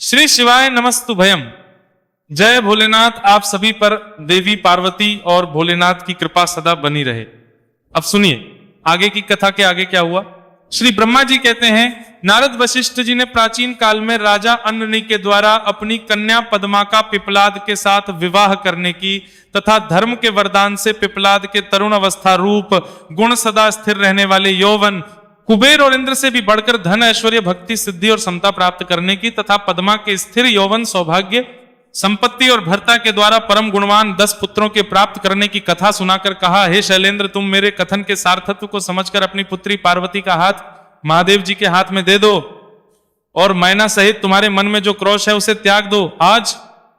श्री शिवाय नमस्तु भयम। जय भोलेनाथ। आप सभी पर देवी पार्वती और भोलेनाथ की कृपा सदा बनी रहे। अब सुनिए आगे की कथा के आगे क्या हुआ। श्री ब्रह्मा जी कहते हैं, नारद वशिष्ठ जी ने प्राचीन काल में राजा अन्नी के द्वारा अपनी कन्या पद्मा का पिपलाद के साथ विवाह करने की तथा धर्म के वरदान से पिपलाद के तरुण अवस्था रूप गुण सदा स्थिर रहने वाले यौवन कुबेर और इंद्र से भी बढ़कर धन ऐश्वर्य भक्ति सिद्धि और समता प्राप्त करने की तथा पद्मा के स्थिर यौवन सौभाग्य संपत्ति और भर्ता के द्वारा परम गुणवान 10 पुत्रों के प्राप्त करने की कथा सुनाकर कहा, हे शैलेंद्र, तुम मेरे कथन के सार्थत्व को समझकर अपनी पुत्री पार्वती का हाथ महादेव जी के हाथ में दे दो और मैना सहित तुम्हारे मन में जो क्रोश है उसे त्याग दो। आज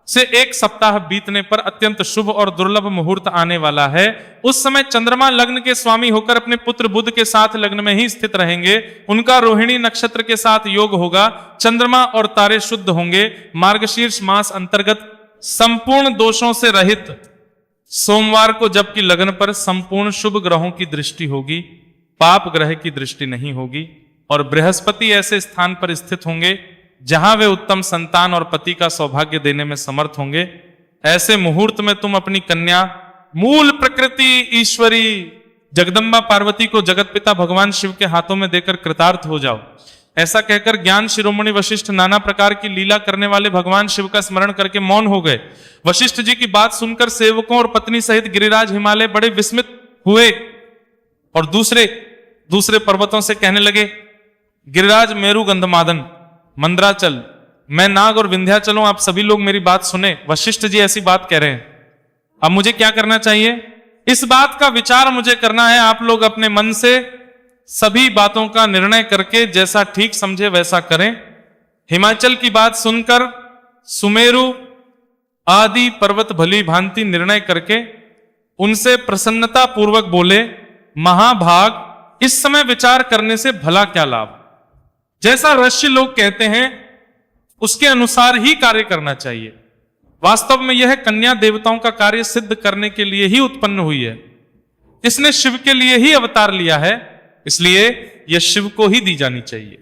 से 1 सप्ताह बीतने पर अत्यंत शुभ और दुर्लभ मुहूर्त आने वाला है। उस समय चंद्रमा लग्न के स्वामी होकर अपने पुत्र बुध के साथ लग्न में ही स्थित रहेंगे। उनका रोहिणी नक्षत्र के साथ योग होगा। चंद्रमा और तारे शुद्ध होंगे। मार्गशीर्ष मास अंतर्गत संपूर्ण दोषों से रहित सोमवार को जबकि लग्न पर संपूर्ण शुभ ग्रहों की दृष्टि होगी, पाप ग्रह की दृष्टि नहीं होगी और बृहस्पति ऐसे स्थान पर स्थित होंगे जहां वे उत्तम संतान और पति का सौभाग्य देने में समर्थ होंगे। ऐसे मुहूर्त में तुम अपनी कन्या मूल प्रकृति ईश्वरी जगदम्बा पार्वती को जगत पिता भगवान शिव के हाथों में देकर कृतार्थ हो जाओ। ऐसा कहकर ज्ञान शिरोमणि वशिष्ठ नाना प्रकार की लीला करने वाले भगवान शिव का स्मरण करके मौन हो गए। वशिष्ठ जी की बात सुनकर सेवकों और पत्नी सहित गिरिराज हिमालय बड़े विस्मित हुए और दूसरे पर्वतों से कहने लगे, गिरिराज मेरु गंधमादन मंद्राचल मैं नाग और विंध्याचलों, आप सभी लोग मेरी बात सुने। वशिष्ठ जी ऐसी बात कह रहे हैं, अब मुझे क्या करना चाहिए? इस बात का विचार मुझे करना है। आप लोग अपने मन से सभी बातों का निर्णय करके जैसा ठीक समझे वैसा करें। हिमाचल की बात सुनकर सुमेरु आदि पर्वत भली भांति निर्णय करके उनसे प्रसन्नता पूर्वक बोले, महाभाग, इस समय विचार करने से भला क्या लाभ? जैसा ऋषि लोग कहते हैं उसके अनुसार ही कार्य करना चाहिए। वास्तव में यह कन्या देवताओं का कार्य सिद्ध करने के लिए ही उत्पन्न हुई है। इसने शिव के लिए ही अवतार लिया है, इसलिए यह शिव को ही दी जानी चाहिए।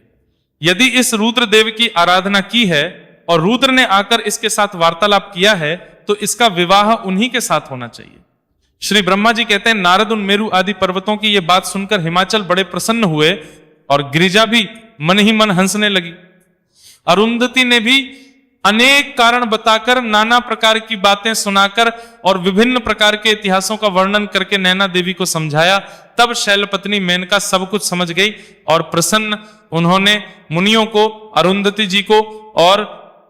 यदि इस रुद्र देव की आराधना की है और रुद्र ने आकर इसके साथ वार्तालाप किया है तो इसका विवाह उन्हीं के साथ होना चाहिए। श्री ब्रह्मा जी कहते हैं, नारद उन मेरु आदि पर्वतों की यह बात सुनकर हिमाचल बड़े प्रसन्न हुए और गिरिजा भी मन ही मन हंसने लगी। अरुंधति ने भी अनेक कारण बताकर, नाना प्रकार की बातें सुनाकर और विभिन्न प्रकार के इतिहासों का वर्णन करके नैना देवी को समझाया। तब शैलपत्नी मेनका सब कुछ समझ गई और प्रसन्न उन्होंने मुनियों को, अरुंधति जी को और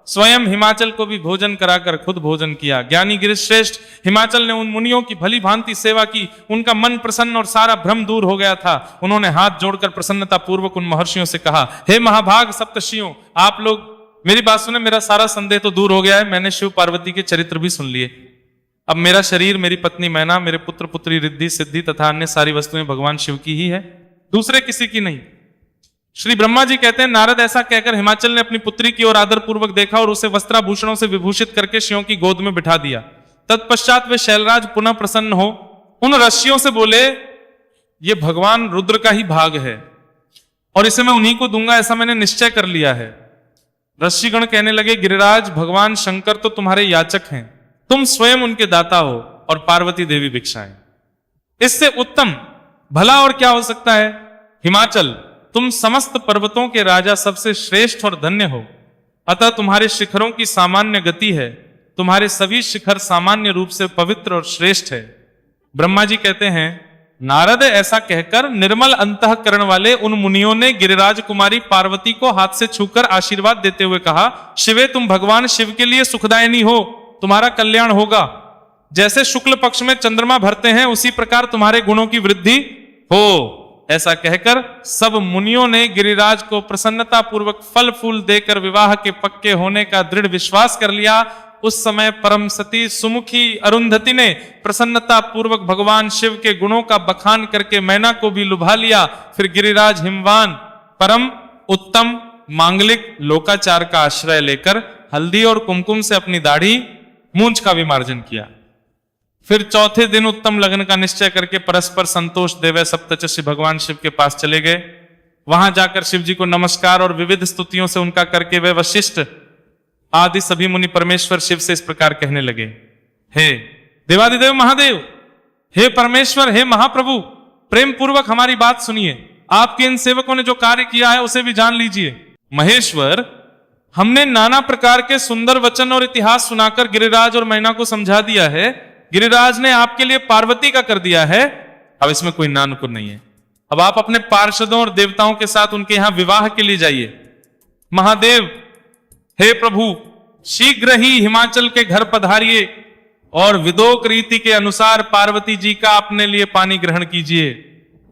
स्वयं हिमाचल को भी भोजन कराकर खुद भोजन किया। ज्ञानी गिरिश्रेष्ठ हिमाचल ने उन मुनियों की भली भांति सेवा की। उनका मन प्रसन्न और सारा भ्रम दूर हो गया था। उन्होंने हाथ जोड़कर प्रसन्नता पूर्वक उन महर्षियों से कहा, हे महाभाग सप्तर्षियों, आप लोग मेरी बात सुने। मेरा सारा संदेह तो दूर हो गया है। मैंने शिव पार्वती के चरित्र भी सुन लिए। अब मेरा शरीर, मेरी पत्नी मैना, मेरे पुत्र पुत्री रिद्धि सिद्धि तथा अन्य सारी वस्तुएं भगवान शिव की ही है, दूसरे किसी की नहीं। श्री ब्रह्मा जी कहते हैं, नारद ऐसा कहकर हिमाचल ने अपनी पुत्री की ओर आदर पूर्वक देखा और उसे वस्त्राभूषणों से विभूषित करके शिवों की गोद में बिठा दिया। तत्पश्चात वे शैलराज पुनः प्रसन्न हो उन ऋषियों से बोले, ये भगवान रुद्र का ही भाग है और इसे मैं उन्हीं को दूंगा, ऐसा मैंने निश्चय कर लिया है। ऋषिगण कहने लगे, गिरिराज, भगवान शंकर तो तुम्हारे याचक हैं, तुम स्वयं उनके दाता हो और पार्वती देवी भिक्षाएं। इससे उत्तम भला और क्या हो सकता है? हिमाचल, तुम समस्त पर्वतों के राजा सबसे श्रेष्ठ और धन्य हो, अतः तुम्हारे शिखरों की सामान्य गति है। तुम्हारे सभी शिखर सामान्य रूप से पवित्र और श्रेष्ठ है। ब्रह्मा जी कहते हैं, नारद ऐसा कहकर निर्मल अंतःकरण वाले उन मुनियों ने गिरिराज कुमारी पार्वती को हाथ से छूकर आशीर्वाद देते हुए कहा, शिवे, तुम भगवान शिव के लिए सुखदायिनी हो, तुम्हारा कल्याण होगा। जैसे शुक्ल पक्ष में चंद्रमा भरते हैं उसी प्रकार तुम्हारे गुणों की वृद्धि हो। ऐसा कहकर सब मुनियों ने गिरिराज को प्रसन्नता पूर्वक फल फूल देकर विवाह के पक्के होने का दृढ़ विश्वास कर लिया। उस समय परम सती सुमुखी अरुंधति ने प्रसन्नता पूर्वक भगवान शिव के गुणों का बखान करके मैना को भी लुभा लिया। फिर गिरिराज हिमवान परम उत्तम मांगलिक लोकाचार का आश्रय लेकर हल्दी और कुमकुम से अपनी दाढ़ी मूंछ का विमार्जन किया। फिर चौथे दिन उत्तम लगन का निश्चय करके परस्पर संतोष देवे सप्तचषी भगवान शिव के पास चले गए। वहां जाकर शिव जी को नमस्कार और विविध स्तुतियों से उनका करके वे वशिष्ठ आदि सभी मुनि परमेश्वर शिव से इस प्रकार कहने लगे, हे देवादिदेव महादेव, हे परमेश्वर, हे महाप्रभु, प्रेम पूर्वक हमारी बात सुनिए। आपके इन सेवकों ने जो कार्य किया है उसे भी जान लीजिए। महेश्वर, हमने नाना प्रकार के सुंदर वचन और इतिहास सुनाकर गिरिराज और मैना को समझा दिया है। गिरिराज ने आपके लिए पार्वती का कर दिया है। अब इसमें कोई नानुकुर नहीं है। अब आप अपने पार्षदों और देवताओं के साथ उनके यहां विवाह के लिए जाइए। महादेव, हे प्रभु, शीघ्र ही हिमाचल के घर पधारिए और विदोक रीति के अनुसार पार्वती जी का अपने लिए पानी ग्रहण कीजिए।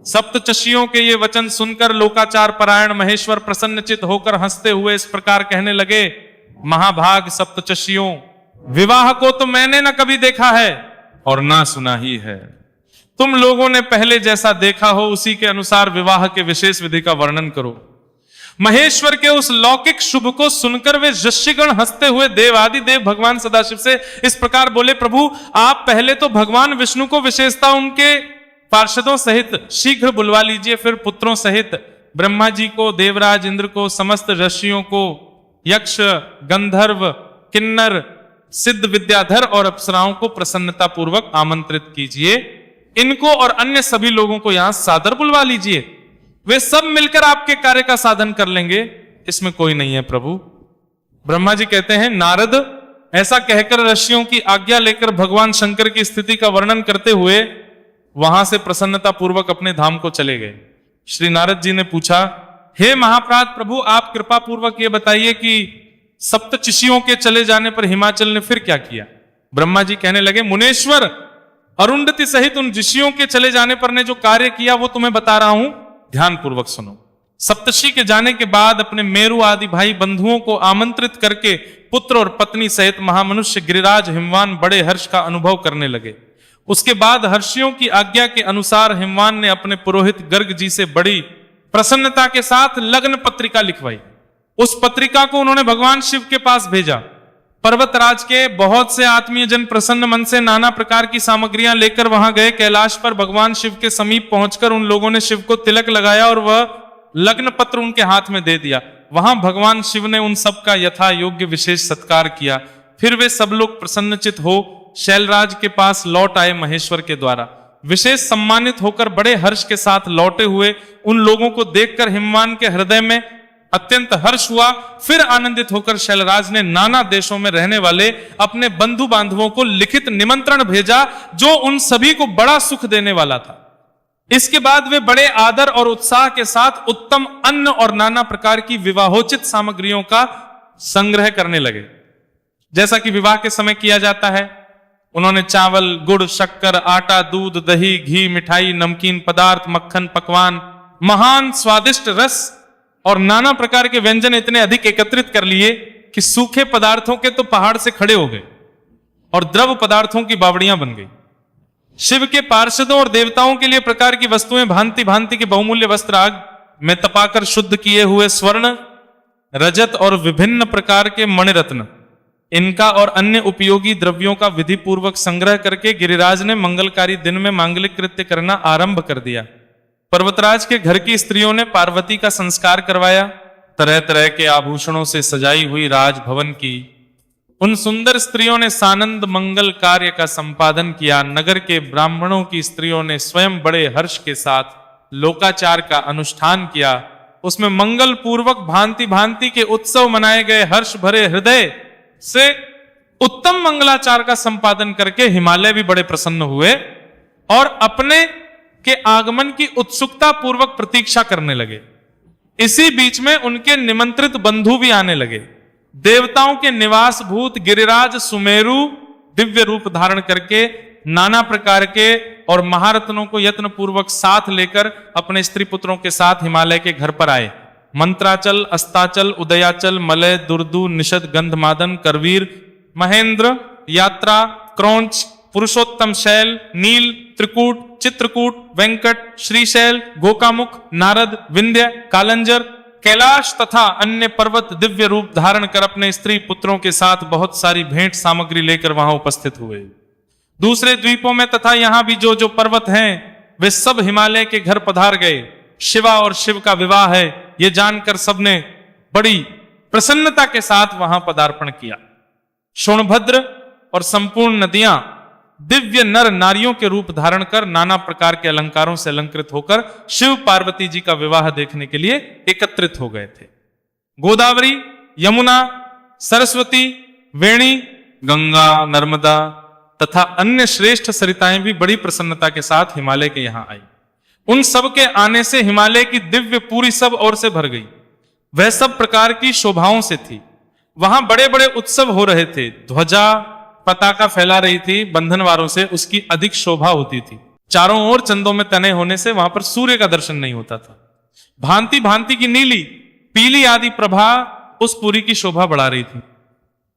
सप्तचषियों के ये वचन सुनकर लोकाचार परायण महेश्वर प्रसन्नचित होकर हंसते हुए इस प्रकार कहने लगे, महाभाग सप्तचषियों, विवाह को तो मैंने न कभी देखा है और ना सुना ही है। तुम लोगों ने पहले जैसा देखा हो उसी के अनुसार विवाह के विशेष विधि का वर्णन करो। महेश्वर के उस लौकिक शुभ को सुनकर वे ऋषिगण हंसते हुए देवादि देव भगवान सदाशिव से इस प्रकार बोले, प्रभु आप पहले तो भगवान विष्णु को विशेषता उनके पार्षदों सहित शीघ्र बुलवा लीजिए, फिर पुत्रों सहित ब्रह्मा जी को, देवराज इंद्र को, समस्त ऋषियों को, यक्ष, गंधर्व, किन्नर, सिद्ध विद्याधर और अप्सराओं को प्रसन्नता पूर्वक आमंत्रित कीजिए। इनको और अन्य सभी लोगों को यहां सादर बुलवा लीजिए। वे सब मिलकर आपके कार्य का साधन कर लेंगे, इसमें कोई नहीं है प्रभु। ब्रह्मा जी कहते हैं, नारद, ऐसा कहकर ऋषियों की आज्ञा लेकर भगवान शंकर की स्थिति का वर्णन करते हुए वहां से प्रसन्नता पूर्वक अपने धाम को चले गए। श्री नारद जी ने पूछा, हे महाप्रात प्रभु, आप कृपा पूर्वक ये बताइए कि सप्तऋषियों के चले जाने पर हिमाचल ने फिर क्या किया? ब्रह्मा जी कहने लगे, मुनेश्वर, अरुंधति सहित उन ऋषियों के चले जाने पर ने जो कार्य किया वो तुम्हें बता रहा हूं, ध्यान पूर्वक सुनो। सप्तषि के जाने के बाद अपने मेरु आदि भाई बंधुओं को आमंत्रित करके पुत्र और पत्नी सहित महामनुष्य गिरिराज हिमवान बड़े हर्ष का अनुभव करने लगे। उसके बाद हर्षियों की आज्ञा के अनुसार हिमवान ने अपने पुरोहित गर्ग जी से बड़ी प्रसन्नता के साथ लग्न पत्रिका लिखवाई। उस पत्रिका को उन्होंने भगवान शिव के पास भेजा। पर्वतराज के बहुत से आत्मीय जन प्रसन्न मन से नाना प्रकार की सामग्रियां लेकर वहां गए। कैलाश पर भगवान शिव के समीप पहुंचकर उन लोगों ने शिव को तिलक लगाया और वह लग्न पत्र उनके हाथ में दे दिया। वहां भगवान शिव ने उन सब का यथा योग्य विशेष सत्कार किया। फिर वे सब लोग प्रसन्नचित हो शैलराज के पास लौट आए। महेश्वर के द्वारा विशेष सम्मानित होकर बड़े हर्ष के साथ लौटे हुए उन लोगों को देखकर हिमवान के हृदय में अत्यंत हर्ष हुआ। फिर आनंदित होकर शैलराज ने नाना देशों में रहने वाले अपने बंधु बांधवों को लिखित निमंत्रण भेजा, जो उन सभी को बड़ा सुख देने वाला था। इसके बाद वे बड़े आदर और उत्साह के साथ उत्तम अन्न और नाना प्रकार की विवाहोचित सामग्रियों का संग्रह करने लगे, जैसा कि विवाह के समय किया जाता है। उन्होंने चावल, गुड़, शक्कर, आटा, दूध, दही, घी, मिठाई, नमकीन पदार्थ, मक्खन, पकवान, महान स्वादिष्ट रस और नाना प्रकार के व्यंजन इतने अधिक एकत्रित कर लिए कि सूखे पदार्थों के तो पहाड़ से खड़े हो गए और द्रव पदार्थों की बावड़ियां बन गई। शिव के पार्षदों और देवताओं के लिए प्रकार की वस्तुएं भांति भांति के बहुमूल्य वस्त्र आग में तपाकर शुद्ध किए हुए स्वर्ण, रजत और विभिन्न प्रकार के मणिरत्न, इनका और अन्य उपयोगी द्रव्यों का विधि पूर्वक संग्रह करके गिरिराज ने मंगलकारी दिन में मांगलिक कृत्य करना आरंभ कर दिया। पर्वतराज के घर की स्त्रियों ने पार्वती का संस्कार करवाया। तरह तरह के आभूषणों से सजाई हुई राजभवन की उन सुंदर स्त्रियों ने सानंद मंगल कार्य का संपादन किया। नगर के ब्राह्मणों की स्त्रियों ने स्वयं बड़े हर्ष के साथ लोकाचार का अनुष्ठान किया। उसमें मंगल पूर्वक भांति भांति के उत्सव मनाए गए। हर्ष भरे हृदय से उत्तम मंगलाचार का संपादन करके हिमालय भी बड़े प्रसन्न हुए और अपने के आगमन की उत्सुकता पूर्वक प्रतीक्षा करने लगे। इसी बीच में उनके निमंत्रित बंधु भी आने लगे। देवताओं के निवास भूत गिरिराज सुमेरु दिव्य रूप धारण करके नाना प्रकार के और महारत्नों को यत्न पूर्वक साथ लेकर अपने स्त्री पुत्रों के साथ हिमालय के घर पर आए। मंत्राचल, अस्ताचल, उदयाचल, मलय, दुर्दु, निषद, गंधमादन, करवीर, महेंद्र, यात्रा, क्रौंच, पुरुषोत्तम शैल, नील, त्रिकूट, चित्रकूट, वेंकट, श्रीशैल, गोकामुख, नारद, विंध्य, कालंजर, कैलाश तथा अन्य पर्वत दिव्य रूप धारण कर अपने स्त्री पुत्रों के साथ बहुत सारी भेंट सामग्री लेकर वहां उपस्थित हुए। दूसरे द्वीपों में तथा यहां भी जो जो पर्वत हैं वे सब हिमालय के घर पधार गए। शिवा और शिव का विवाह है ये जानकर सबने बड़ी प्रसन्नता के साथ वहां पदार्पण किया। सोनभद्र और संपूर्ण नदियां दिव्य नर नारियों के रूप धारण कर नाना प्रकार के अलंकारों से अलंकृत होकर शिव पार्वती जी का विवाह देखने के लिए एकत्रित हो गए थे। गोदावरी, यमुना, सरस्वती, वेणी, गंगा, नर्मदा तथा अन्य श्रेष्ठ सरिताएं भी बड़ी प्रसन्नता के साथ हिमालय के यहां आई। उन सब के आने से हिमालय की दिव्य पूरी सब ओर से भर गई। वह सब प्रकार की शोभाओं से थी। वहां बड़े बड़े उत्सव हो रहे थे। ध्वजा पताका फैला रही थी बंधनवारों से, उसकी अधिक शोभा होती थी। चारों ओर चंदों में तने होने से वहां पर सूर्य का दर्शन नहीं होता था। भांति भांति की नीली, पीली आदि प्रभा उस पुरी की शोभा बढ़ा रही थी।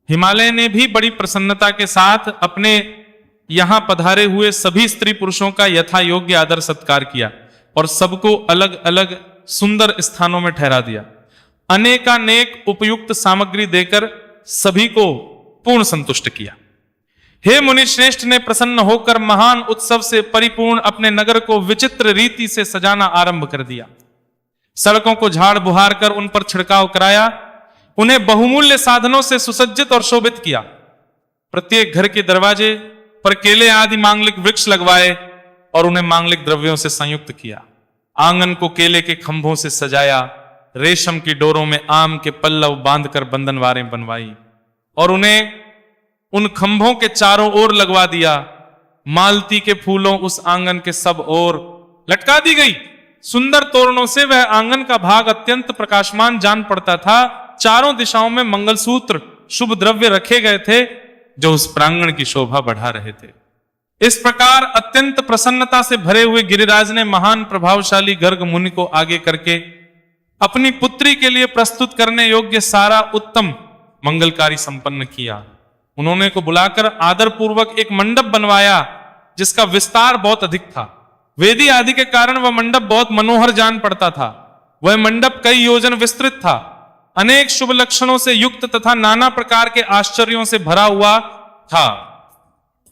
हिमालय ने भी बड़ी प्रसन्नता के साथ अपने यहां पधारे हुए सभी स्त्री पुरुषों का यथा योग्य आदर सत्कार किया और सबको अलग अलग सुंदर स्थानों में ठहरा दिया। अनेकानेक उपयुक्त सामग्री देकर सभी को पूर्ण संतुष्ट किया। हे मुनि श्रेष्ठ ने प्रसन्न होकर महान उत्सव से परिपूर्ण अपने नगर को विचित्र रीति से सजाना आरंभ कर दिया। सड़कों को झाड़ बुहार कर उन पर छिड़काव कराया। उन्हें बहुमूल्य साधनों से सुसज्जित और शोभित किया। प्रत्येक घर के दरवाजे पर केले आदि मांगलिक वृक्ष लगवाए और उन्हें मांगलिक द्रव्यों से संयुक्त किया। आंगन को केले के खंभों से सजाया। रेशम की डोरों में आम के पल्लव बांधकर बंधनवारें बनवाई और उन्हें उन खंभों के चारों ओर लगवा दिया। मालती के फूलों उस आंगन के सब ओर लटका दी गई। सुंदर तोरणों से वह आंगन का भाग अत्यंत प्रकाशमान जान पड़ता था। चारों दिशाओं में मंगलसूत्र, शुभ द्रव्य रखे गए थे जो उस प्रांगण की शोभा बढ़ा रहे थे। इस प्रकार अत्यंत प्रसन्नता से भरे हुए गिरिराज ने महान प्रभावशाली गर्ग मुनि को आगे करके अपनी पुत्री के लिए प्रस्तुत करने योग्य सारा उत्तम मंगलकारी संपन्न किया। उन्होंने को बुलाकर आदर पूर्वक एक मंडप बनवाया जिसका विस्तार बहुत अधिक था। वेदी आदि के कारण वह मंडप बहुत मनोहर जान पड़ता था। वह मंडप कई योजन विस्तृत था। अनेक शुभ लक्षणों से युक्त तथा नाना प्रकार के आश्चर्यों से भरा हुआ था।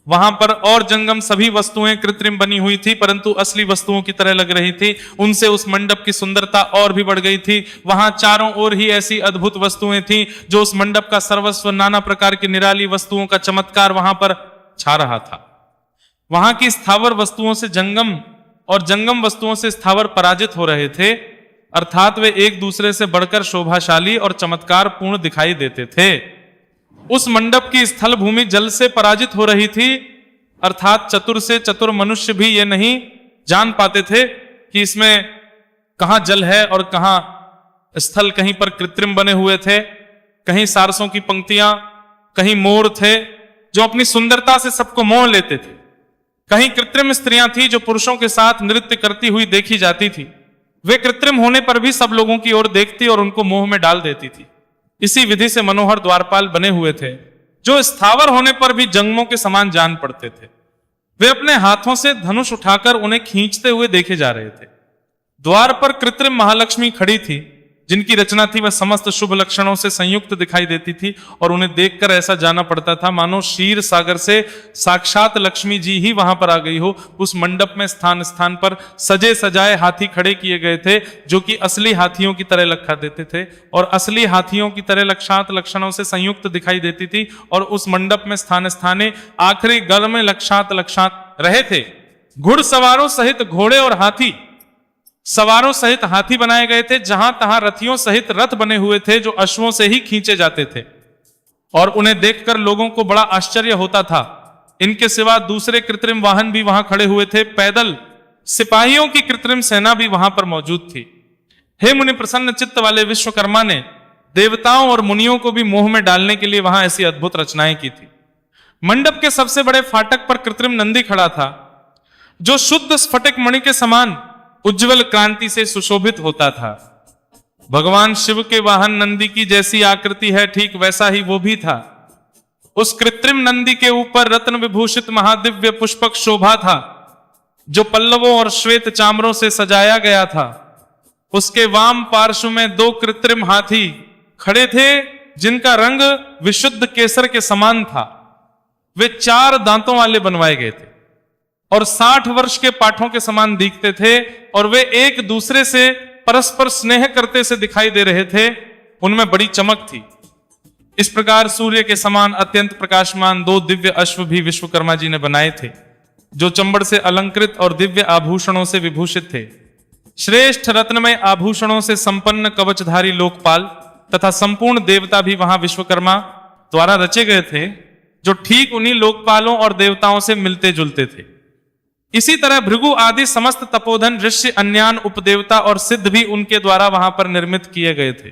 वहां पर और जंगम सभी वस्तुएं कृत्रिम बनी हुई थी परंतु असली वस्तुओं की तरह लग रही थी। उनसे उस मंडप की सुंदरता और भी बढ़ गई थी। वहां चारों ओर ही ऐसी अद्भुत वस्तुएं थीं जो उस मंडप का सर्वस्व, नाना प्रकार की निराली वस्तुओं का चमत्कार वहां पर छा रहा था। वहां की स्थावर वस्तुओं से जंगम और जंगम वस्तुओं से स्थावर पराजित हो रहे थे, अर्थात वे एक दूसरे से बढ़कर शोभाशाली और चमत्कार पूर्ण दिखाई देते थे। उस मंडप की स्थल भूमि जल से पराजित हो रही थी, अर्थात चतुर से चतुर मनुष्य भी ये नहीं जान पाते थे कि इसमें कहां जल है और कहां स्थल। कहीं पर कृत्रिम बने हुए थे, कहीं सारसों की पंक्तियां, कहीं मोर थे जो अपनी सुंदरता से सबको मोह लेते थे। कहीं कृत्रिम स्त्रियां थी जो पुरुषों के साथ नृत्य करती हुई देखी जाती थी। वे कृत्रिम होने पर भी सब लोगों की ओर देखती और उनको मोह में डाल देती थी। इसी विधि से मनोहर द्वारपाल बने हुए थे जो स्थावर होने पर भी जंगमों के समान जान पड़ते थे। वे अपने हाथों से धनुष उठाकर उन्हें खींचते हुए देखे जा रहे थे। द्वार पर कृत्रिम महालक्ष्मी खड़ी थी जिनकी रचना थी वह समस्त शुभ लक्षणों से संयुक्त दिखाई देती थी और उन्हें देखकर ऐसा जाना पड़ता था मानो क्षीर सागर से साक्षात लक्ष्मी जी ही वहां पर आ गई हो। उस मंडप में स्थान स्थान पर सजे सजाए हाथी खड़े किए गए थे जो कि असली हाथियों की तरह लखा देते थे और असली हाथियों की तरह लक्षात लक्षणों से संयुक्त दिखाई देती थी। और उस मंडप में स्थान स्थाने आखिरी गल में लक्षात लक्षात रहे थे। घुड़सवारों सहित घोड़े और हाथी, सवारों सहित हाथी बनाए गए थे। जहां तहां रथियों सहित रथ बने हुए थे जो अश्वों से ही खींचे जाते थे और उन्हें देखकर लोगों को बड़ा आश्चर्य होता था। इनके सिवा दूसरे कृत्रिम वाहन भी वहां खड़े हुए थे। पैदल सिपाहियों की कृत्रिम सेना भी वहां पर मौजूद थी। हे मुनि प्रसन्न चित्त वाले विश्वकर्मा ने देवताओं और मुनियों को भी मोह में डालने के लिए वहां ऐसी अद्भुत रचनाएं की थी। मंडप के सबसे बड़े फाटक पर कृत्रिम नंदी खड़ा था जो शुद्ध स्फटिक मणि के समान उज्जवल क्रांति से सुशोभित होता था। भगवान शिव के वाहन नंदी की जैसी आकृति है ठीक वैसा ही वो भी था। उस कृत्रिम नंदी के ऊपर रत्न विभूषित महादिव्य पुष्पक शोभा था जो पल्लवों और श्वेत चामरों से सजाया गया था। उसके वाम पार्श्व में 2 कृत्रिम हाथी खड़े थे जिनका रंग विशुद्ध केसर के समान था। वे 4 दांतों वाले बनवाए गए थे और 60 वर्ष के पाठों के समान दिखते थे और वे एक दूसरे से परस्पर स्नेह करते से दिखाई दे रहे थे। उनमें बड़ी चमक थी। इस प्रकार सूर्य के समान अत्यंत प्रकाशमान 2 दिव्य अश्व भी विश्वकर्मा जी ने बनाए थे, जो चंबड़ से अलंकृत और दिव्य आभूषणों से विभूषित थे। श्रेष्ठ रत्नमय आभूषणों से संपन्न कवचधारी लोकपाल तथा संपूर्ण देवता भी वहां विश्वकर्मा द्वारा रचे गए थे, जो ठीक उन्हीं लोकपालों और देवताओं से मिलते जुलते थे। इसी तरह भृगु आदि समस्त तपोधन, ऋषि, अन्यान, उपदेवता और सिद्ध भी उनके द्वारा वहां पर निर्मित किए गए थे।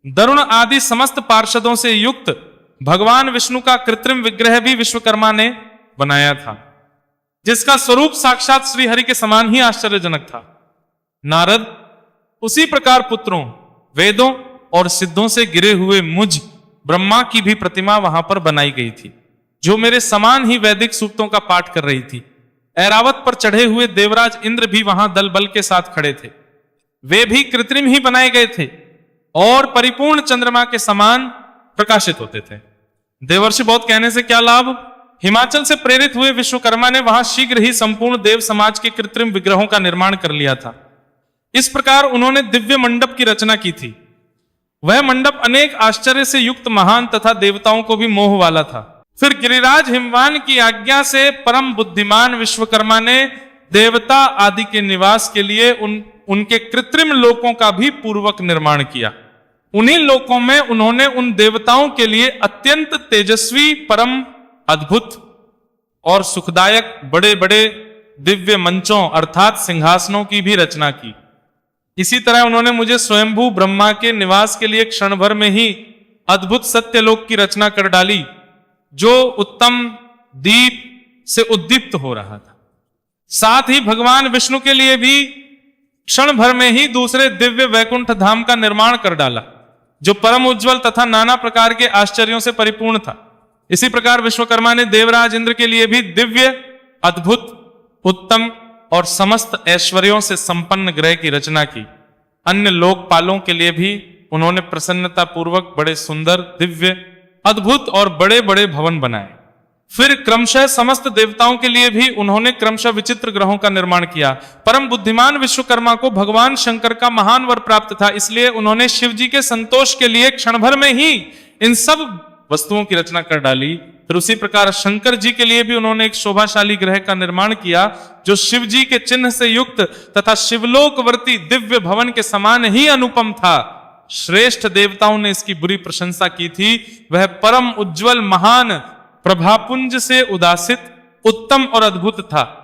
दरुण आदि समस्त पार्षदों से युक्त भगवान विष्णु का कृत्रिम विग्रह भी विश्वकर्मा ने बनाया था, जिसका स्वरूप साक्षात श्रीहरि के समान ही आश्चर्यजनक था। नारद उसी प्रकार पुत्रों, वेदों और सिद्धों से गिरे हुए मुझ ब्रह्मा की भी प्रतिमा वहां पर बनाई गई थी, जो मेरे समान ही वैदिक सूक्तों का पाठ कर रही थी। ऐरावत पर चढ़े हुए देवराज इंद्र भी वहां दल बल के साथ खड़े थे। वे भी कृत्रिम ही बनाए गए थे और परिपूर्ण चंद्रमा के समान प्रकाशित होते थे। देवर्षि बहुत कहने से क्या लाभ। हिमाचल से प्रेरित हुए विश्वकर्मा ने वहां शीघ्र ही संपूर्ण देव समाज के कृत्रिम विग्रहों का निर्माण कर लिया था। इस प्रकार उन्होंने दिव्य मंडप की रचना की थी। वह मंडप अनेक आश्चर्य से युक्त महान तथा देवताओं को भी मोह वाला था। फिर गिरिराज हिमवान की आज्ञा से परम बुद्धिमान विश्वकर्मा ने देवता आदि के निवास के लिए उनके कृत्रिम लोकों का भी पूर्वक निर्माण किया। उन्हीं लोकों में उन्होंने उन देवताओं के लिए अत्यंत तेजस्वी, परम अद्भुत और सुखदायक बड़े बड़े दिव्य मंचों अर्थात सिंहासनों की भी रचना की। इसी तरह उन्होंने मुझे स्वयंभू ब्रह्मा के निवास के लिए क्षण भर में ही अद्भुत सत्यलोक की रचना कर डाली, जो उत्तम दीप से उद्दीप्त हो रहा था। साथ ही भगवान विष्णु के लिए भी क्षण भर में ही दूसरे दिव्य वैकुंठ धाम का निर्माण कर डाला, जो परम उज्जवल तथा नाना प्रकार के आश्चर्यों से परिपूर्ण था। इसी प्रकार विश्वकर्मा ने देवराज इंद्र के लिए भी दिव्य, अद्भुत, उत्तम और समस्त ऐश्वर्यों से संपन्न ग्रह की रचना की। अन्य लोकपालों के लिए भी उन्होंने प्रसन्नता पूर्वक बड़े सुंदर, दिव्य, अद्भुत और बड़े बड़े भवन बनाए। फिर क्रमशः समस्त देवताओं के लिए भी उन्होंने क्रमशः विचित्र ग्रहों का निर्माण किया। परम बुद्धिमान विश्वकर्मा को भगवान शंकर का महान वर प्राप्त था, इसलिए उन्होंने शिव जी के संतोष के लिए क्षण भर में ही इन सब वस्तुओं की रचना कर डाली। फिर उसी प्रकार शंकर जी के लिए भी उन्होंने एक शोभाशाली ग्रह का निर्माण किया, जो शिव जी के चिन्ह से युक्त तथा शिवलोकवर्ती दिव्य भवन के समान ही अनुपम था। श्रेष्ठ देवताओं ने इसकी बुरी प्रशंसा की थी। वह परम उज्जवल, महान, प्रभापुंज से उदासित, उत्तम और अद्भुत था।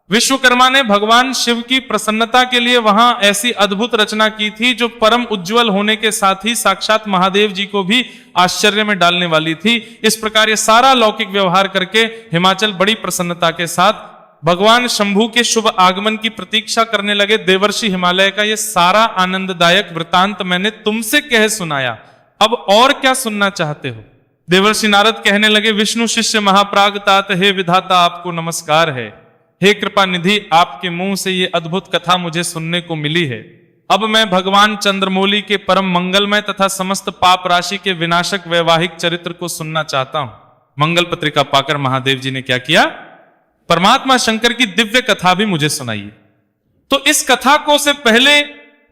विश्वकर्मा ने भगवान शिव की प्रसन्नता के लिए वहां ऐसी अद्भुत रचना की थी, जो परम उज्जवल होने के साथ ही साक्षात महादेव जी को भी आश्चर्य में डालने वाली थी। इस प्रकार ये सारा लौकिक व्यवहार करके हिमाचल बड़ी प्रसन्नता के साथ भगवान शंभू के शुभ आगमन की प्रतीक्षा करने लगे। देवर्षि हिमालय का ये सारा आनंददायक वृतांत मैंने तुमसे कह सुनाया, अब और क्या सुनना चाहते हो। देवर्षि नारद कहने लगे, विष्णु शिष्य महाप्राग तात, हे विधाता आपको नमस्कार है। हे कृपा निधि, आपके मुंह से ये अद्भुत कथा मुझे सुनने को मिली है। अब मैं भगवान चंद्रमौली के परम मंगलमय तथा समस्त पाप राशि के विनाशक वैवाहिक चरित्र को सुनना चाहता हूं। मंगल पत्रिका पाकर महादेव जी ने क्या किया, परमात्मा शंकर की दिव्य कथा भी मुझे सुनाइए। तो इस कथा को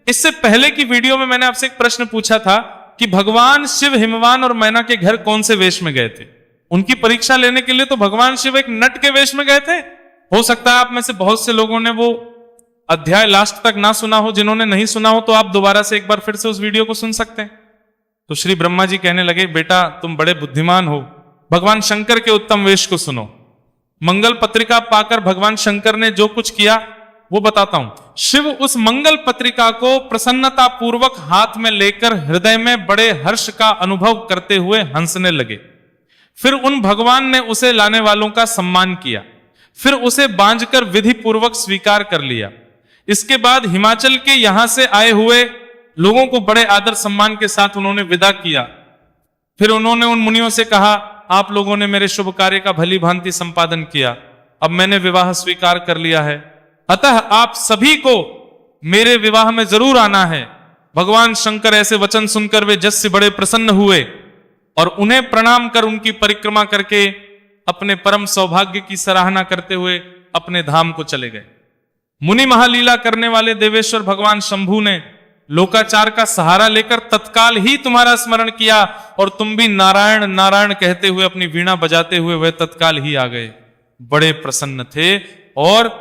इससे पहले की वीडियो में मैंने आपसे एक प्रश्न पूछा था कि भगवान शिव हिमवान और मैना के घर कौन से वेश में गए थे। उनकी परीक्षा लेने के लिए तो भगवान शिव एक नट के वेश में गए थे। हो सकता है आप में से बहुत से लोगों ने वो अध्याय लास्ट तक ना सुना हो। जिन्होंने नहीं सुना हो तो आप दोबारा से एक बार फिर से उस वीडियो को सुन सकते हैं। तो श्री ब्रह्मा जी कहने लगे, बेटा तुम बड़े बुद्धिमान हो, भगवान शंकर के उत्तम वेश को सुनो। मंगल पत्रिका पाकर भगवान शंकर ने जो कुछ किया वो बताता हूं। शिव उस मंगल पत्रिका को प्रसन्नता पूर्वक हाथ में लेकर हृदय में बड़े हर्ष का अनुभव करते हुए हंसने लगे। फिर उन भगवान ने उसे लाने वालों का सम्मान किया, फिर उसे बांधकर विधि पूर्वक स्वीकार कर लिया। इसके बाद हिमाचल के यहां से आए हुए लोगों को बड़े आदर सम्मान के साथ उन्होंने विदा किया। फिर उन्होंने उन मुनियों से कहा, आप लोगों ने मेरे शुभ कार्य का भली भांति संपादन किया, अब मैंने विवाह स्वीकार कर लिया है, अतः आप सभी को मेरे विवाह में जरूर आना है। भगवान शंकर ऐसे वचन सुनकर वे जस से बड़े प्रसन्न हुए और उन्हें प्रणाम कर उनकी परिक्रमा करके अपने परम सौभाग्य की सराहना करते हुए अपने धाम को चले गए। मुनि महालीला करने वाले देवेश्वर भगवान शंभू ने लोकाचार का सहारा लेकर तत्काल ही तुम्हारा स्मरण किया और तुम भी नारायण नारायण कहते हुए अपनी वीणा बजाते हुए वह तत्काल ही आ गए। बड़े प्रसन्न थे और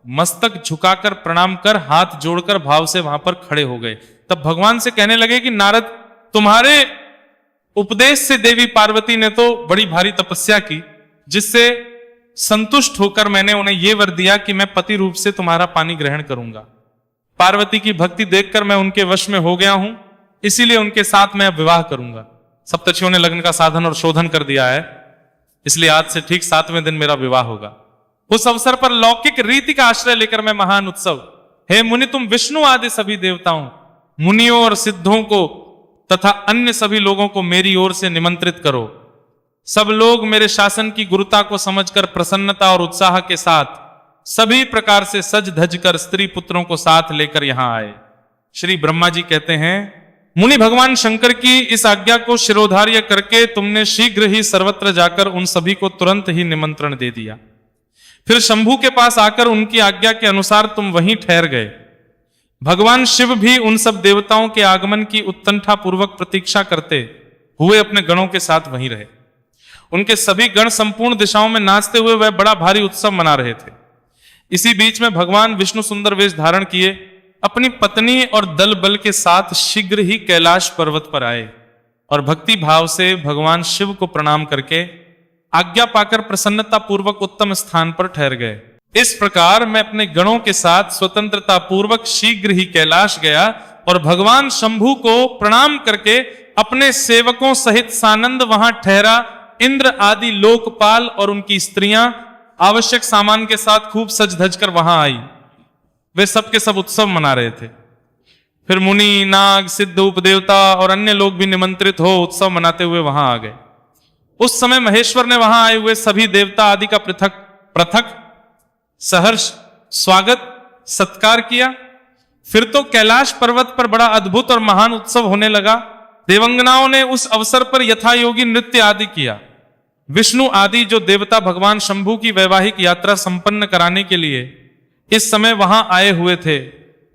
मस्तक झुकाकर प्रणाम कर हाथ जोड़कर भाव से वहां पर खड़े हो गए। तब भगवान से कहने लगे कि नारद, तुम्हारे उपदेश से देवी पार्वती ने तो बड़ी भारी तपस्या की, जिससे संतुष्ट होकर मैंने उन्हें यह वर दिया कि मैं पति रूप से तुम्हारा पानी ग्रहण करूंगा। पार्वती की भक्ति देखकर मैं उनके वश में हो गया हूं, इसीलिए उनके साथ मैं अब विवाह करूंगा। सप्तर्षियों ने लग्न का साधन और शोधन कर दिया है, इसलिए आज से ठीक 7वें दिन मेरा विवाह होगा। उस अवसर पर लौकिक रीति का आश्रय लेकर मैं महान उत्सव, हे मुनि तुम विष्णु आदि सभी देवताओं, मुनियों और सिद्धों को तथा अन्य सभी लोगों को मेरी ओर से निमंत्रित करो। सब लोग मेरे शासन की गुरुता को समझकर प्रसन्नता और उत्साह के साथ सभी प्रकार से सज धज कर स्त्री पुत्रों को साथ लेकर यहां आए। श्री ब्रह्मा जी कहते हैं, मुनि भगवान शंकर की इस आज्ञा को शिरोधार्य करके तुमने शीघ्र ही सर्वत्र जाकर उन सभी को तुरंत ही निमंत्रण दे दिया। फिर शंभू के पास आकर उनकी आज्ञा के अनुसार तुम वहीं ठहर गए। भगवान शिव भी उन सब देवताओं के आगमन की उत्कंठा पूर्वक प्रतीक्षा करते हुए अपने गणों के साथ वहीं रहे। उनके सभी गण संपूर्ण दिशाओं में नाचते हुए वह बड़ा भारी उत्सव मना रहे थे। इसी बीच में भगवान विष्णु सुंदर वेश धारण किए अपनी पत्नी और दल बल के साथ शीघ्र ही कैलाश पर्वत पर आए और भक्ति भाव से भगवान शिव को प्रणाम करके आज्ञा पाकर प्रसन्नता पूर्वक उत्तम स्थान पर ठहर गए। इस प्रकार मैं अपने गणों के साथ स्वतंत्रता पूर्वक शीघ्र ही कैलाश गया और भगवान शंभू को प्रणाम करके अपने सेवकों सहित सानंद वहां ठहरा। इंद्र आदि लोकपाल और उनकी स्त्रियां आवश्यक सामान के साथ खूब सज धज कर वहां आई। वे सब के सब उत्सव मना रहे थे। फिर मुनि, नाग, सिद्ध, उपदेवता और अन्य लोग भी निमंत्रित हो उत्सव मनाते हुए वहां आ गए। उस समय महेश्वर ने वहां आए हुए सभी देवता आदि का पृथक पृथक सहर्ष स्वागत सत्कार किया। फिर तो कैलाश पर्वत पर बड़ा अद्भुत और महान उत्सव होने लगा। देवंगनाओं ने उस अवसर पर यथायोगी नृत्य आदि किया। विष्णु आदि जो देवता भगवान शंभू की वैवाहिक यात्रा संपन्न कराने के लिए इस समय वहां आए हुए थे,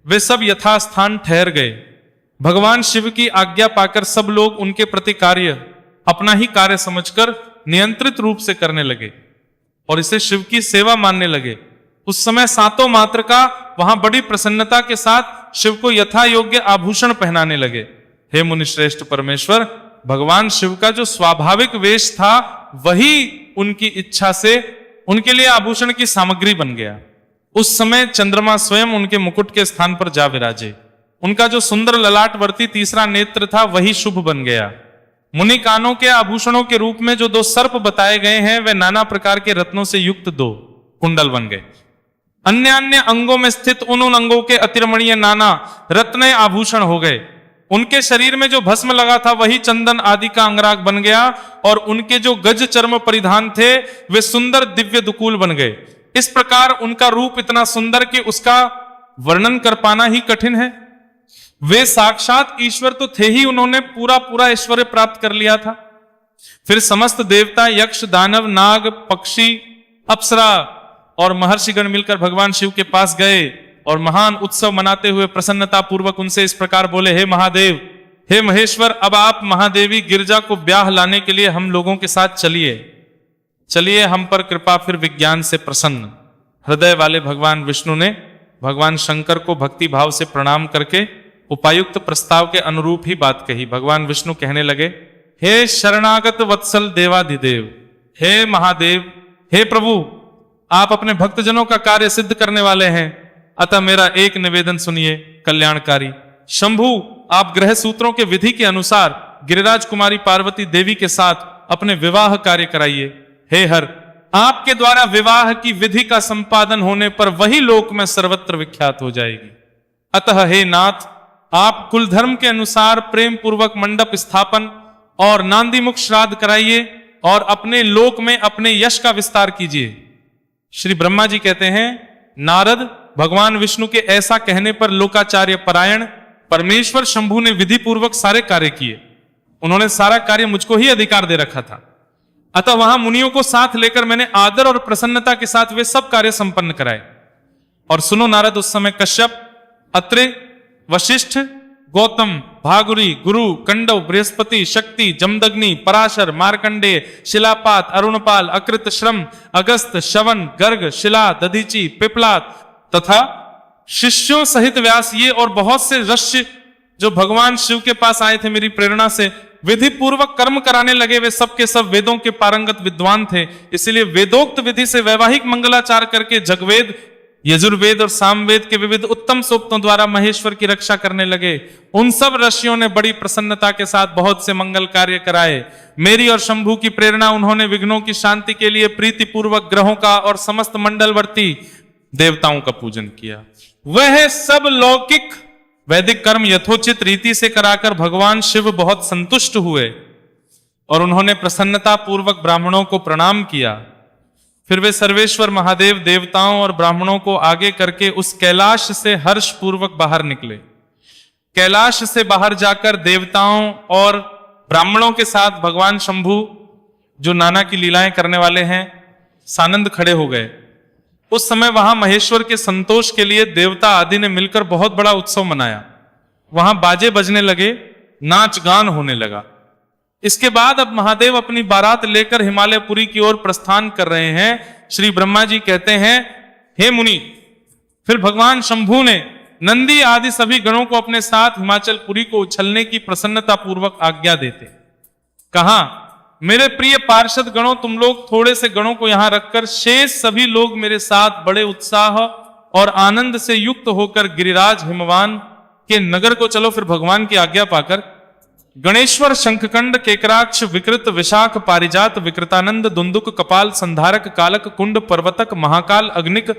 वे सब यथास्थान ठहर गए। भगवान शिव की आज्ञा पाकर सब लोग उनके प्रति कार्य अपना ही कार्य समझकर नियंत्रित रूप से करने लगे और इसे शिव की सेवा मानने लगे। उस समय सातों मात्र का वहां बड़ी प्रसन्नता के साथ शिव को यथा योग्य आभूषण पहनाने लगे। हे मुनिश्रेष्ठ परमेश्वर, भगवान शिव का जो स्वाभाविक वेश था वही उनकी इच्छा से उनके लिए आभूषण की सामग्री बन गया। उस समय चंद्रमा स्वयं उनके मुकुट के स्थान पर जा विराजे। उनका जो सुंदर ललाटवर्ती तीसरा नेत्र था वही शुभ बन गया। मुनि कानों के आभूषणों के रूप में जो 2 सर्प बताए गए हैं वे नाना प्रकार के रत्नों से युक्त 2 कुंडल बन गए। अन्य अन्य अंगों में स्थित उन अंगों के अतिरमणीय नाना रत्न आभूषण हो गए। उनके शरीर में जो भस्म लगा था वही चंदन आदि का अंगराग बन गया और उनके जो गज चर्म परिधान थे वे सुंदर दिव्य दुकूल बन गए। इस प्रकार उनका रूप इतना सुंदर कि उसका वर्णन कर पाना ही कठिन है। वे साक्षात ईश्वर तो थे ही, उन्होंने पूरा ऐश्वर्य प्राप्त कर लिया था। फिर समस्त देवता, यक्ष, दानव, नाग, पक्षी, अप्सरा और महर्षिगण मिलकर भगवान शिव के पास गए और महान उत्सव मनाते हुए प्रसन्नता पूर्वक उनसे इस प्रकार बोले, हे महादेव, हे महेश्वर, अब आप महादेवी गिरजा को ब्याह लाने के लिए हम लोगों के साथ चलिए हम पर कृपा फिर विज्ञान से प्रसन्न। हृदय वाले भगवान विष्णु ने भगवान शंकर को भक्ति भाव से प्रणाम करके उपायुक्त प्रस्ताव के अनुरूप ही बात कही। भगवान विष्णु कहने लगे, हे शरणागत वत्सल देवाधिदेव, हे महादेव, हे प्रभु, आप अपने भक्तजनों का कार्य सिद्ध करने वाले हैं, अतः मेरा एक निवेदन सुनिए कल्याणकारी। शंभु, आप ग्रह सूत्रों के विधि के अनुसार गिरिराज कुमारी पार्वती देवी के साथ अपने विवाह कार्य कराइए। हे हर, आपके द्वारा विवाह की विधि का संपादन होने पर वही लोक में सर्वत्र विख्यात हो जाएगी। अतः हे नाथ, आप कुल धर्म के अनुसार प्रेम पूर्वक मंडप स्थापन और नांदीमुख श्राद्ध कराइए और अपने लोक में अपने यश का विस्तार कीजिए। श्री ब्रह्मा जी कहते हैं, नारद, भगवान विष्णु के ऐसा कहने पर लोकाचार्य परायण परमेश्वर शंभु ने विधि पूर्वक सारे कार्य किए। उन्होंने सारा कार्य मुझको ही अधिकार दे रखा था। अतः वहां मुनियों को साथ लेकर मैंने आदर और प्रसन्नता के साथ वे सब कार्य संपन्न कराए। और सुनो नारद, उस समय कश्यप, अत्रि, वशिष्ठ, गौतम, भागुरी, गुरु, कंडव, बृहस्पति, शक्ति, जमदग्नि, पराशर, मार्कंडेय, शिलापात, अरुणपाल, अकृत, श्रम, अगस्त, शवन, गर्ग, शिला, दधीची, पिपलात तथा शिष्यों सहित व्यास, ये और बहुत से ऋषि जो भगवान शिव के पास आए थे मेरी प्रेरणा से, विधि पूर्वक कर्म कराने लगे। वे सब के सब वेदों के पारंगत विद्वान थे, इसलिए वेदोक्त विधि से वैवाहिक मंगलाचार करके जगवेद, यजुर्वेद और सामवेद के विविध उत्तम सूक्तों द्वारा महेश्वर की रक्षा करने लगे। उन सब ऋषियों ने बड़ी प्रसन्नता के साथ बहुत से मंगल कार्य कराए। मेरी और शंभु की प्रेरणा उन्होंने विघ्नों की शांति के लिए प्रीति पूर्वक ग्रहों का और समस्त मंडलवर्ती देवताओं का पूजन किया। वह सब लौकिक वैदिक कर्म यथोचित रीति से कराकर भगवान शिव बहुत संतुष्ट हुए और उन्होंने प्रसन्नता पूर्वक ब्राह्मणों को प्रणाम किया। फिर वे सर्वेश्वर महादेव देवताओं और ब्राह्मणों को आगे करके उस कैलाश से हर्ष पूर्वक बाहर निकले। कैलाश से बाहर जाकर देवताओं और ब्राह्मणों के साथ भगवान शंभु, जो नाना की लीलाएं करने वाले हैं, सानंद खड़े हो गए। उस समय वहां महेश्वर के संतोष के लिए देवता आदि ने मिलकर बहुत बड़ा उत्सव मनाया। वहां बाजे बजने लगे, नाच गान होने लगा। इसके बाद अब महादेव अपनी बारात लेकर हिमालयपुरी की ओर प्रस्थान कर रहे हैं। श्री ब्रह्मा जी कहते हैं, हे मुनि, फिर भगवान शंभु ने नंदी आदि सभी गणों को अपने साथ हिमाचलपुरी को उछलने की प्रसन्नता पूर्वक आज्ञा देते। कहा, मेरे प्रिय पार्षद गणों, तुम लोग थोड़े से गणों को यहां रखकर शेष सभी लोग मेरे साथ बड़े उत्साह और आनंद से युक्त होकर गिरिराज हिमवान के नगर को चलो। फिर भगवान की आज्ञा पाकर गणेश्वर, शंखकंड, केकराक्ष, विकृत, विशाख, पारिजात, विकृतानंद, दुंदुक, कपाल, संधारक, कालक, कुंड, पर्वतक, महाकाल, अग्निक,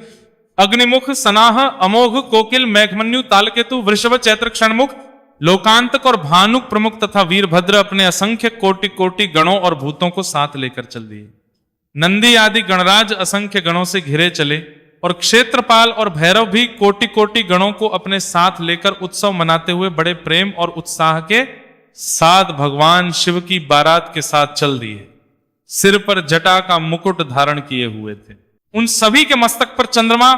अग्निमुख, सनाह, अमोघ, कोकिल, मेघमन्यु, तालकेतु, वृषभ, चैत्र, क्षणमुख, लोकांतक और भानुक प्रमुख तथा वीरभद्र अपने असंख्य कोटि कोटि गणों और भूतों को साथ लेकर चल दिए। नंदी आदि गणराज असंख्य गणों से घिरे चले और क्षेत्रपाल और भैरव भी कोटि कोटि गणों को अपने साथ लेकर उत्सव मनाते हुए बड़े प्रेम और उत्साह के साथ भगवान शिव की बारात के साथ चल दिए। सिर पर जटा का मुकुट धारण किए हुए थे। उन सभी के मस्तक पर चंद्रमा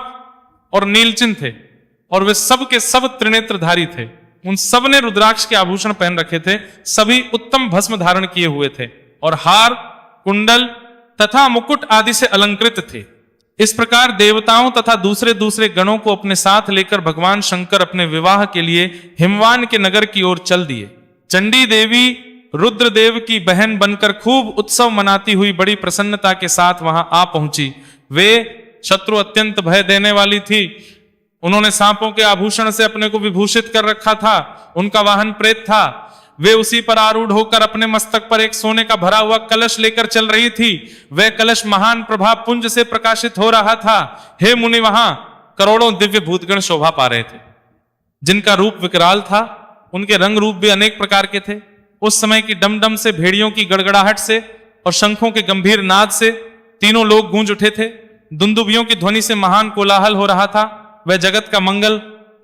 और नीलचिन्ह थे और वे सब के सब त्रिनेत्रधारी थे। उन सब ने रुद्राक्ष के आभूषण पहन रखे थे। सभी उत्तम भस्म धारण किए हुए थे और हार, कुंडल तथा मुकुट आदि से अलंकृत थे। इस प्रकार देवताओं तथा दूसरे दूसरे गणों को अपने साथ लेकर भगवान शंकर अपने विवाह के लिए हिमवान के नगर की ओर चल दिए। चंडी देवी रुद्रदेव की बहन बनकर खूब उत्सव मनाती हुई बड़ी प्रसन्नता के साथ वहां आ पहुंची। वे शत्रु अत्यंत भय देने वाली थी। उन्होंने सांपों के आभूषण से अपने को विभूषित कर रखा था। उनका वाहन प्रेत था। वे उसी पर आरूढ़ होकर अपने मस्तक पर एक सोने का भरा हुआ कलश लेकर चल रही थी। वह कलश महान प्रभा पुंज से प्रकाशित हो रहा था। हे मुनि, वहां करोड़ों दिव्य भूतगण शोभा पा रहे थे, जिनका रूप विकराल था। उनके रंग रूप भी अनेक प्रकार के थे। उस समय की डमडम से, भेड़ियों की गड़गड़ाहट से और शंखों के गंभीर नाद से तीनों लोग गूंज उठे थे। दुंदुभियों की ध्वनि से महान कोलाहल हो रहा था। वह जगत का मंगल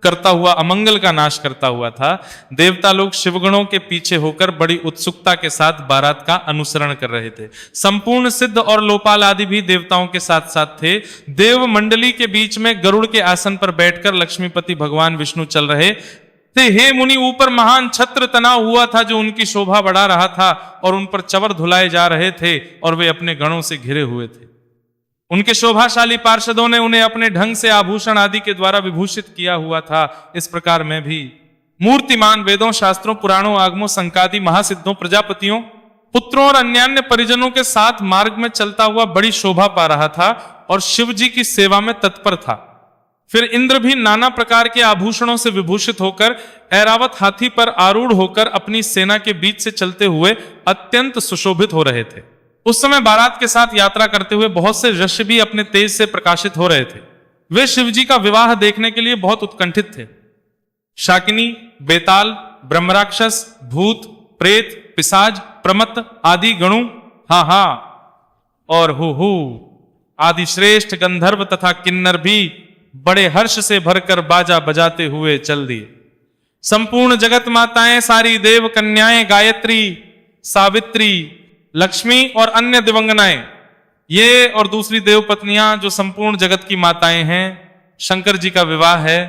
करता हुआ अमंगल का नाश करता हुआ था। देवता लोग शिवगणों के पीछे होकर बड़ी उत्सुकता के साथ बारात का अनुसरण कर रहे थे। संपूर्ण सिद्ध और लोपाल आदि भी देवताओं के साथ साथ थे। देव मंडली के बीच में गरुड़ के आसन पर बैठकर लक्ष्मीपति भगवान विष्णु चल रहे थे। हे मुनि, ऊपर महान छत्र तना हुआ था जो उनकी शोभा बढ़ा रहा था और उन पर चवर धुलाए जा रहे थे और वे अपने गणों से घिरे हुए थे। उनके शोभाशाली पार्षदों ने उन्हें अपने ढंग से आभूषण आदि के द्वारा विभूषित किया हुआ था। इस प्रकार मैं भी मूर्तिमान वेदों, शास्त्रों, पुराणों, आगमों, संकादि, महासिद्धों, प्रजापतियों, पुत्रों और अन्यान्य परिजनों के साथ मार्ग में चलता हुआ बड़ी शोभा पा रहा था और शिव जी की सेवा में तत्पर था। फिर इंद्र भी नाना प्रकार के आभूषणों से विभूषित होकर ऐरावत हाथी पर आरूढ़ होकर अपनी सेना के बीच से चलते हुए अत्यंत सुशोभित हो रहे थे। उस समय बारात के साथ यात्रा करते हुए बहुत से ऋषि भी अपने तेज से प्रकाशित हो रहे थे। वे शिवजी का विवाह देखने के लिए बहुत उत्कंठित थे। शाकिनी, बेताल, ब्रह्मराक्षस, भूत, प्रेत, पिशाच, प्रमत्त आदि गणों, हा और हु आदि श्रेष्ठ गंधर्व तथा किन्नर भी बड़े हर्ष से भरकर बाजा बजाते हुए चल दिए। संपूर्ण जगत माताएं, सारी देव कन्याएं, गायत्री, सावित्री, लक्ष्मी और अन्य दिवंगनाएं, ये और दूसरी देव पत्नियां जो संपूर्ण जगत की माताएं हैं, शंकर जी का विवाह है,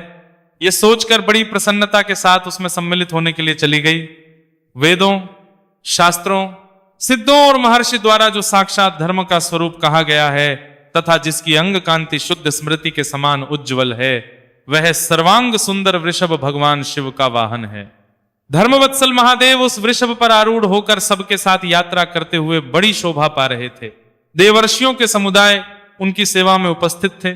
ये सोचकर बड़ी प्रसन्नता के साथ उसमें सम्मिलित होने के लिए चली गई। वेदों, शास्त्रों, सिद्धों और महर्षि द्वारा जो साक्षात धर्म का स्वरूप कहा गया है तथा जिसकी अंग कांति शुद्ध स्मृति के समान उज्ज्वल है, वह सर्वांग सुंदर वृषभ भगवान शिव का वाहन है। धर्मवत्सल महादेव उस वृषभ पर आरूढ़ होकर सबके साथ यात्रा करते हुए बड़ी शोभा पा रहे थे। देवर्षियों के समुदाय उनकी सेवा में उपस्थित थे।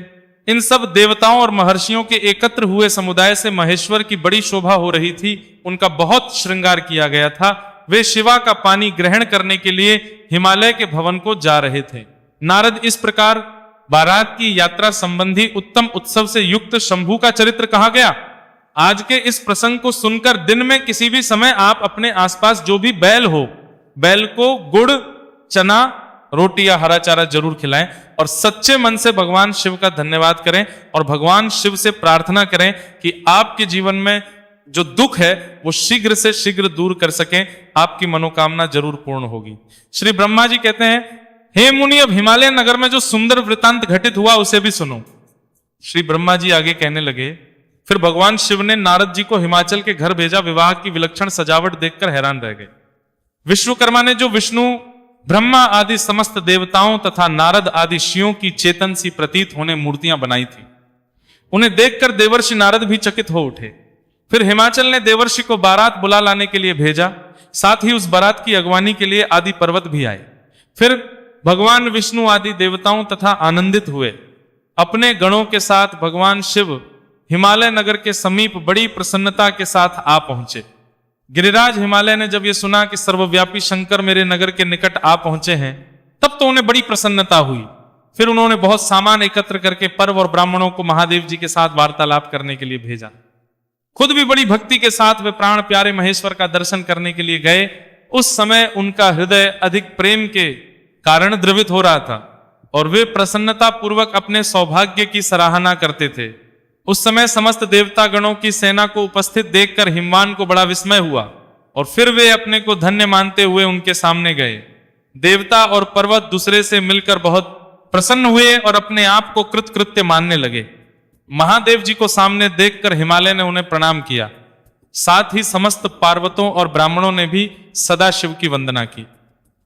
इन सब देवताओं और महर्षियों के एकत्र हुए समुदाय से महेश्वर की बड़ी शोभा हो रही थी। उनका बहुत श्रृंगार किया गया था। वे शिवा का पानी ग्रहण करने के लिए हिमालय के भवन को जा रहे थे। नारद इस प्रकार बारात की यात्रा संबंधी उत्तम उत्सव से युक्त शंभू का चरित्र कहा गया। आज के इस प्रसंग को सुनकर दिन में किसी भी समय आप अपने आसपास जो भी बैल हो, बैल को गुड़, चना, रोटी या हरा चारा जरूर खिलाएं और सच्चे मन से भगवान शिव का धन्यवाद करें और भगवान शिव से प्रार्थना करें कि आपके जीवन में जो दुख है वो शीघ्र से शीघ्र दूर कर सकें। आपकी मनोकामना जरूर पूर्ण होगी। श्री ब्रह्मा जी कहते हैं, हे मुनि, अब हिमालय नगर में जो सुंदर वृतांत घटित हुआ उसे भी सुनो। श्री ब्रह्मा जी आगे कहने लगे, फिर भगवान शिव ने नारद जी को हिमाचल के घर भेजा। विवाह की विलक्षण सजावट देखकर हैरान रह गए। विश्वकर्मा ने जो विष्णु, ब्रह्मा आदि समस्त देवताओं तथा नारद आदि ऋषियों की चेतन सी प्रतीत होने मूर्तियां बनाई थी, उन्हें देखकर देवर्षि नारद भी चकित हो उठे। फिर हिमाचल ने देवर्षि को बारात बुला लाने के लिए भेजा। साथ ही उस बारात की अगवानी के लिए आदि पर्वत भी आए। फिर भगवान विष्णु आदि देवताओं तथा आनंदित हुए अपने गणों के साथ भगवान शिव हिमालय नगर के समीप बड़ी प्रसन्नता के साथ आ पहुंचे। गिरिराज हिमालय ने जब ये सुना कि सर्वव्यापी शंकर मेरे नगर के निकट आ पहुंचे हैं, तब तो उन्हें बड़ी प्रसन्नता हुई। फिर उन्होंने बहुत सामान एकत्र करके पर्व और ब्राह्मणों को महादेव जी के साथ वार्तालाप करने के लिए भेजा। खुद भी बड़ी भक्ति के साथ वे प्राण प्यारे महेश्वर का दर्शन करने के लिए गए। उस समय उनका हृदय अधिक प्रेम के कारण द्रवित हो रहा था और वे प्रसन्नता पूर्वक अपने सौभाग्य की सराहना करते थे। उस समय समस्त देवता गणों की सेना को उपस्थित देखकर हिमवान को बड़ा विस्मय हुआ और फिर वे अपने को धन्य मानते हुए उनके सामने गए। देवता और पर्वत दूसरे से मिलकर बहुत प्रसन्न हुए और अपने आप को कृतकृत्य मानने लगे। महादेव जी को सामने देखकर हिमालय ने उन्हें प्रणाम किया। साथ ही समस्त पार्वतों और ब्राह्मणों ने भी सदा शिव की वंदना की।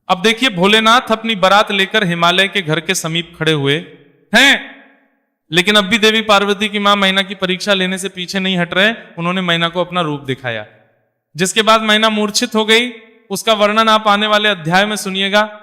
अब देखिए, भोलेनाथ अपनी बारात लेकर हिमालय के घर के समीप खड़े हुए हैं, लेकिन अब भी देवी पार्वती की मां मैना की परीक्षा लेने से पीछे नहीं हट रहे। उन्होंने मैना को अपना रूप दिखाया, जिसके बाद मैना मूर्छित हो गई। उसका वर्णन आप आने वाले अध्याय में सुनिएगा।